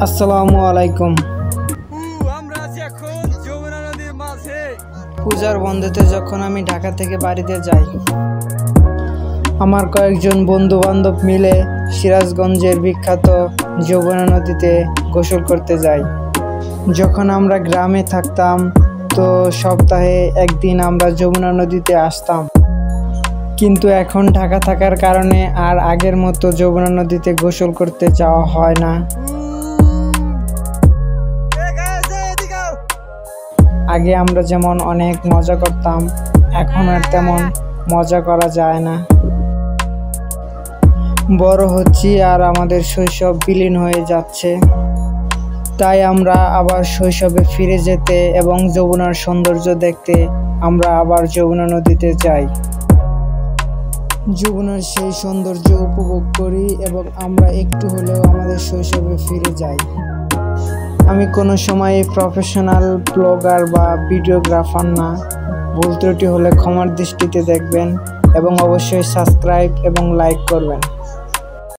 আসসালামু আলাইকুম। আমরা আছি এখন যমুনা নদীর মাঝে। পূজার বন্ধেতে যখন আমি ঢাকা থেকে বাড়িতে যাই, আমার কয়েকজন বন্ধু বান্ধব মিলে সিরাজগঞ্জের বিখ্যাত যমুনা নদীতে গোসল করতে যাই। যখন আমরা গ্রামে থাকতাম তো সপ্তাহে একদিন আমরা যমুনা নদীতে আসতাম, কিন্তু এখন ঢাকা থাকার কারণে আর আগের মতো যমুনা নদীতে গোসল করতে যাওয়া হয় না। আগে আমরা যেমন অনেক মজা করতাম, এখন আর তেমন মজা করা যায় না। বড় হচ্ছি আর আমাদের শৈশব বিলীন হয়ে যাচ্ছে, তাই আমরা আবার শৈশবে ফিরে যেতে এবং যমুনার সৌন্দর্য দেখতে আমরা আবার যমুনা নদীতে যাই। যমুনার সেই সৌন্দর্য উপভোগ করি এবং আমরা একটু হলেও আমাদের শৈশবে ফিরে যাই। আমি কোনো সময় প্রফেশনাল ব্লগার বা ভিডিওগ্রাফার না, ভুল ত্রুটি হলে ক্ষমার দৃষ্টিতে দেখবেন এবং অবশ্যই সাবস্ক্রাইব এবং লাইক করবেন।